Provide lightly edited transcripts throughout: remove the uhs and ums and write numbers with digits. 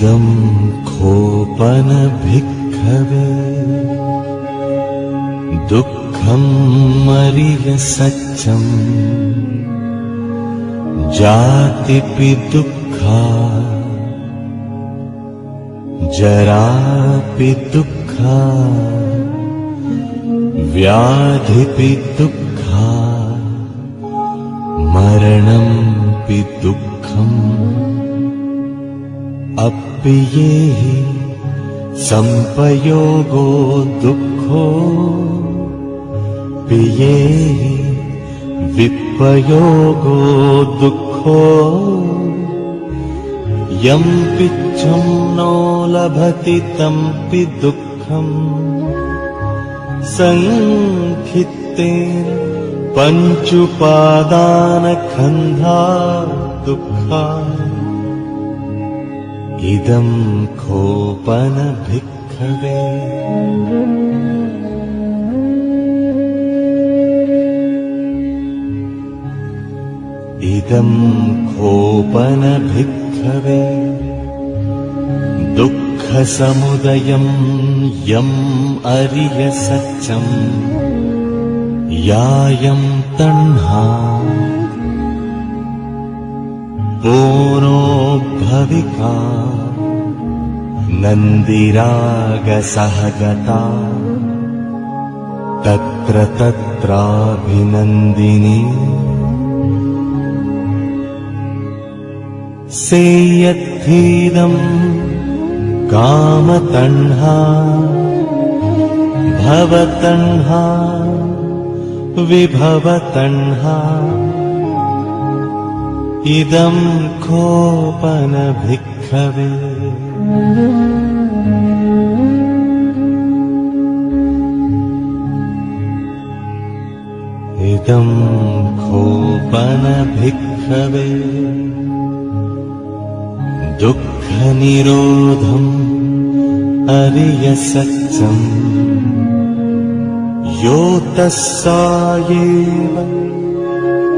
इदं खोपन भिक्खवे दुःखं मरिय सच्चं जातिपि दुःखा जरापि दुःखा व्याधिपि दुःखा मरणंपि दुःखम् अप्येहि संपयोगो दुःखो पियेहि विपयोगो दुःखो यं पिच्छं नो लभति तंपि दुःखम् संखित्तेन पञ्चुपादानखन्धा दुःखा इदं खोपन भिक्खवे इदं खोपन भिक्खवे दुःखसमुदयं यम् अरिय सच्चं यायं तण्हा पूर्णो भविका नन्दिरागसहगता तत्र तत्राभिनन्दिनी सेयत्थीदं कामतण्हा भवतण्हा विभवतण्हा इदं खोपन भिक्खवे इदं खोपन भिक्खवे दुःखनिरोधम् अरिय सच्चं यो तस्सायेव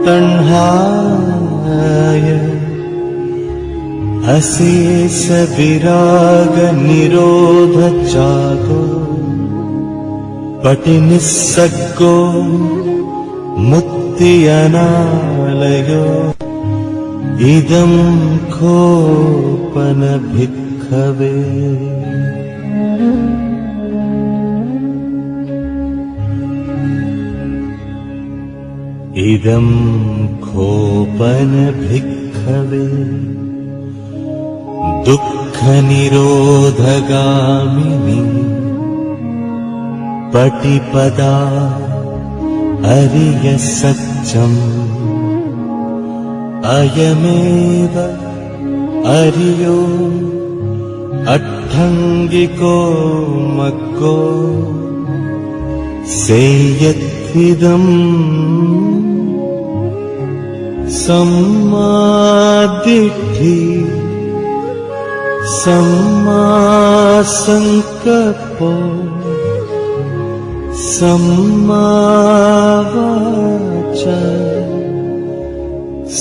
तण्हाय अशेष विराग निरोध चागो पटिनिस्सग्गो मुक्ति अनालयो इदं खोपन भिक्खवे इदं खोपन भिक्खवे दुःखनिरोधगामिनी पटिपदा अरिय सच्चं अयमेव अरियो अट्ठङ्गिको मग्गो सेयत्थिदम् सम्मादिट्ठि सम्मासंकल्पो सम्मावाचा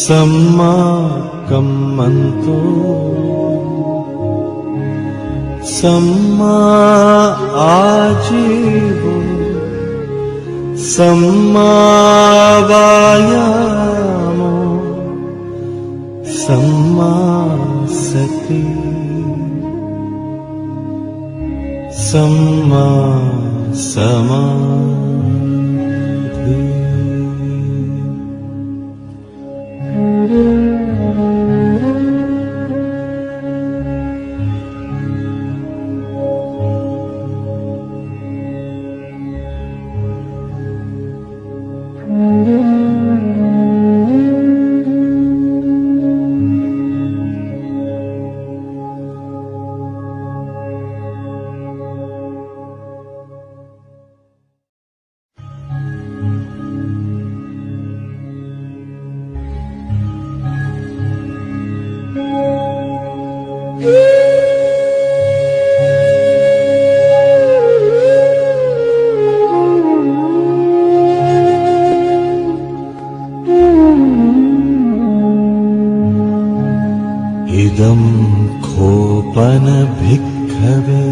सम्माकम्मन्तो सम्मा आजीवो सम्मावायामो सम्मा सति सम्मा समाधि वनभिक्खवे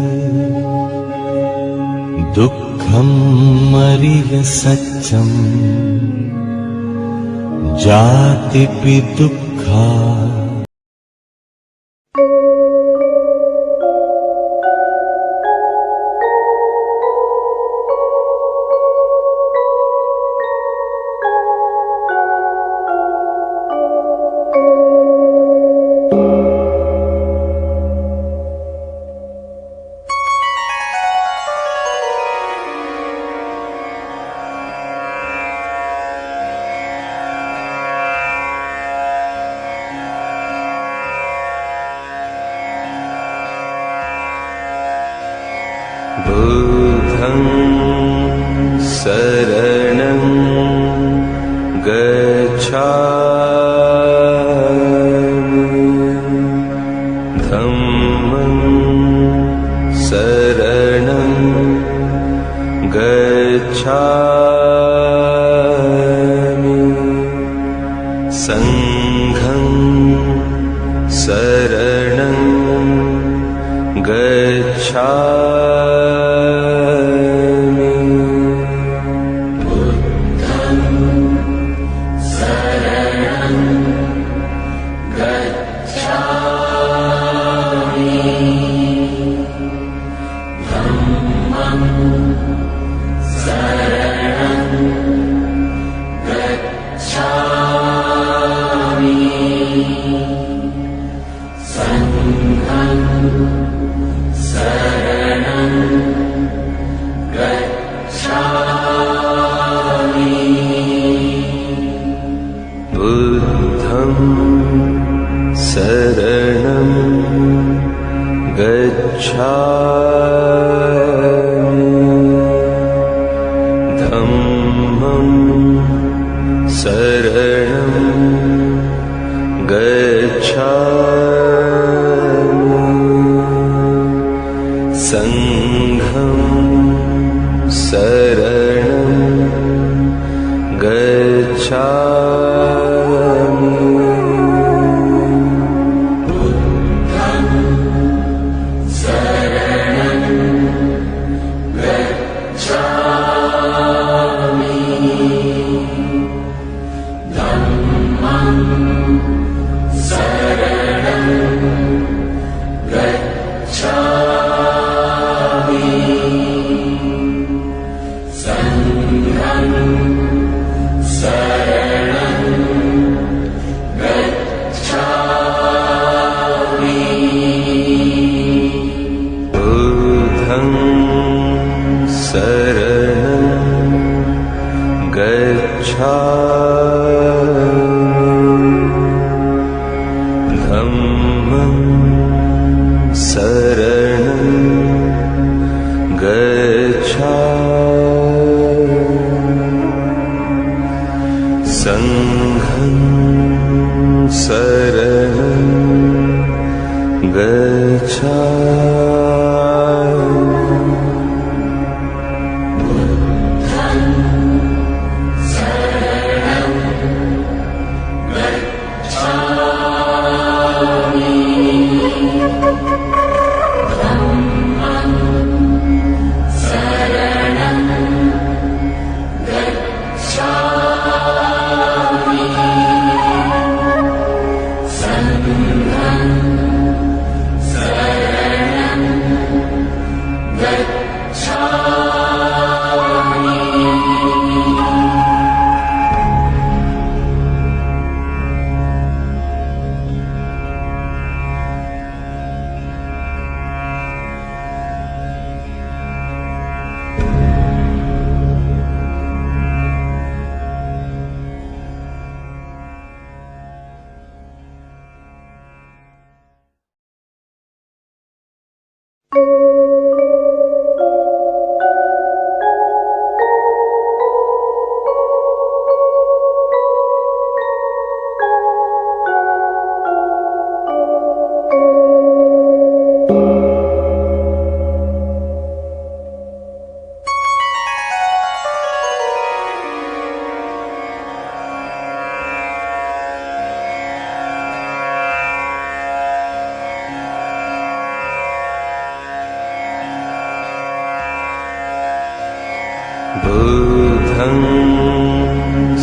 दुःखं मरिय सच्चम् जातिपि दुःखा बुद्धं शरणं गच्छामि धम्मं शरणं गच्छामि संघं शरणं गच्छामि बुद्धं शरणं गच्छामि धम्मं शरणं गच्छामि संघं शरणं गच्छामि बुद्धं शरणं गच्छामि धम्मं शरणं गच्छामि संघं शरणं गच्छामि बुद्धं शरणं गच्छामि धम्मं शरणं गच्छामि संघं शरणं गच्छामि बुद्धं शरणं गच्छामि धम्मं शरणं गच्छामि संघं शरणं गच्छामि बुद्धं शरणं गच्छामि धम्मं शरणं गच्छामि संघं शरणं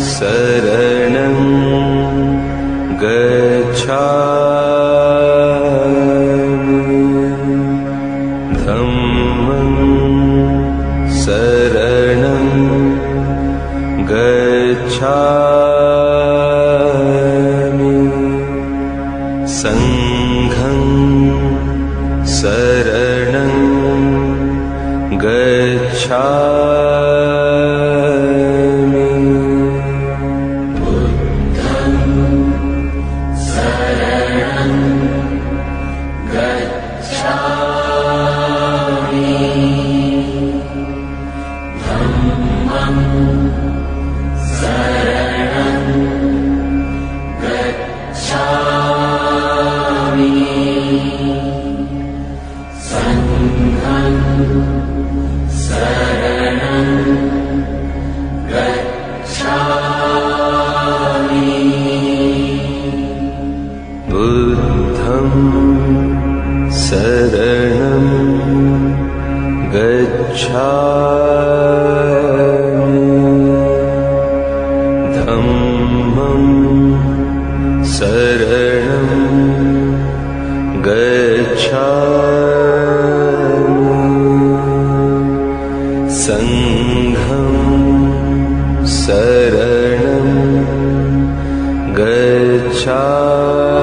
शरणं गच्छामि धम्मं शरणं गच्छामि संघं शरणं गच्छामि बुद्धं शरणं गच्छामि धम्मं शरणं गच्छामि संघं शरणं गच्छामि बुद्धं शरणं गच्छामि धम्मं शरणं गच्छामि संघं शरणं गच्छामि